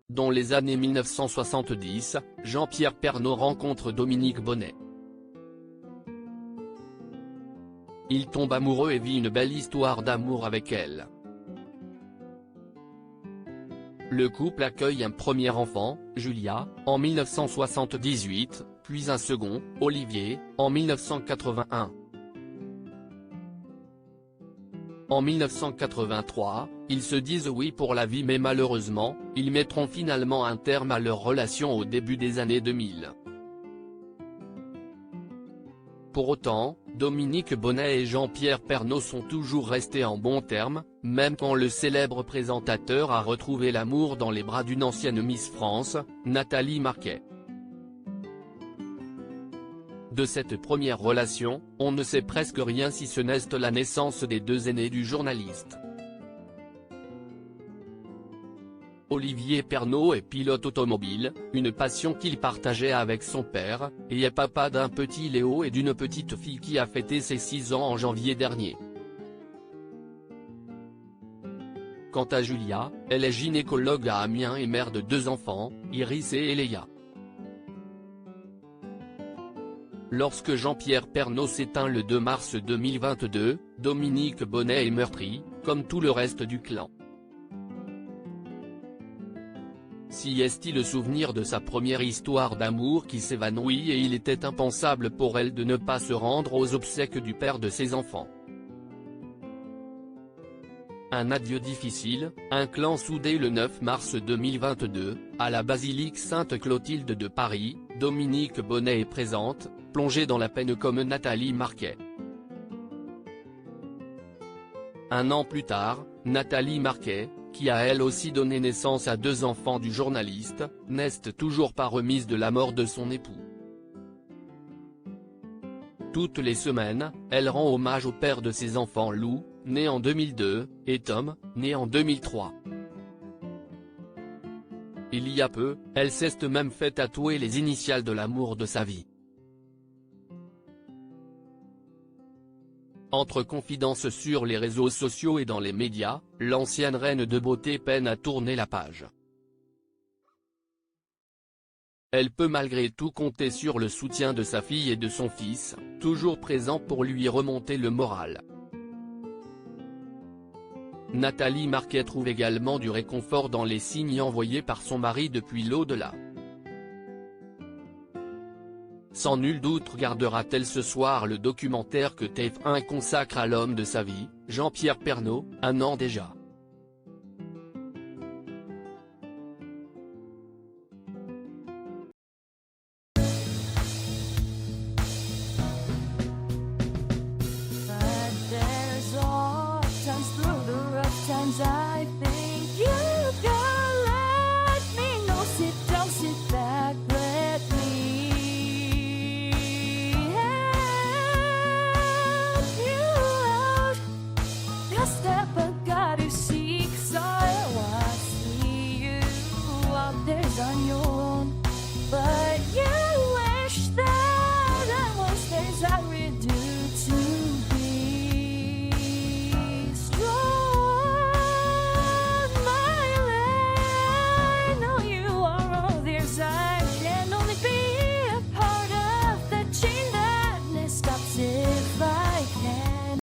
dans les années 1970, Jean-Pierre Pernaut rencontre Dominique Bonnet. Il tombe amoureux et vit une belle histoire d'amour avec elle. Le couple accueille un premier enfant, Julia, en 1978, puis un second, Olivier, en 1981. En 1983, ils se disent oui pour la vie, mais malheureusement, ils mettront finalement un terme à leur relation au début des années 2000. Pour autant, Dominique Bonnet et Jean-Pierre Pernaut sont toujours restés en bons termes, même quand le célèbre présentateur a retrouvé l'amour dans les bras d'une ancienne Miss France, Nathalie Marquet. De cette première relation, on ne sait presque rien si ce n'est la naissance des deux aînés du journaliste. Olivier Pernaut est pilote automobile, une passion qu'il partageait avec son père, et est papa d'un petit Léo et d'une petite fille qui a fêté ses 6 ans en janvier dernier. Quant à Julia, elle est gynécologue à Amiens et mère de 2 enfants, Iris et Eléa. Lorsque Jean-Pierre Pernaut s'éteint le 2 mars 2022, Dominique Bonnet est meurtri, comme tout le reste du clan. Si est-il le souvenir de sa première histoire d'amour qui s'évanouit, et il était impensable pour elle de ne pas se rendre aux obsèques du père de ses enfants. Un adieu difficile, un clan soudé le 9 mars 2022, à la basilique Sainte-Clotilde de Paris, Dominique Bonnet est présente, plongée dans la peine comme Nathalie Marquet. Un an plus tard, Nathalie Marquet, qui a elle aussi donné naissance à 2 enfants du journaliste, n'est toujours pas remise de la mort de son époux. Toutes les semaines, elle rend hommage au père de ses enfants, Lou, né en 2002, et Tom, né en 2003. Il y a peu, elle s'est même fait tatouer les initiales de l'amour de sa vie. Entre confidences sur les réseaux sociaux et dans les médias, l'ancienne reine de beauté peine à tourner la page. Elle peut malgré tout compter sur le soutien de sa fille et de son fils, toujours présents pour lui remonter le moral. Nathalie Marquet trouve également du réconfort dans les signes envoyés par son mari depuis l'au-delà. Sans nul doute regardera-t-elle ce soir le documentaire que TF1 consacre à l'homme de sa vie, Jean-Pierre Pernaut, un an déjà.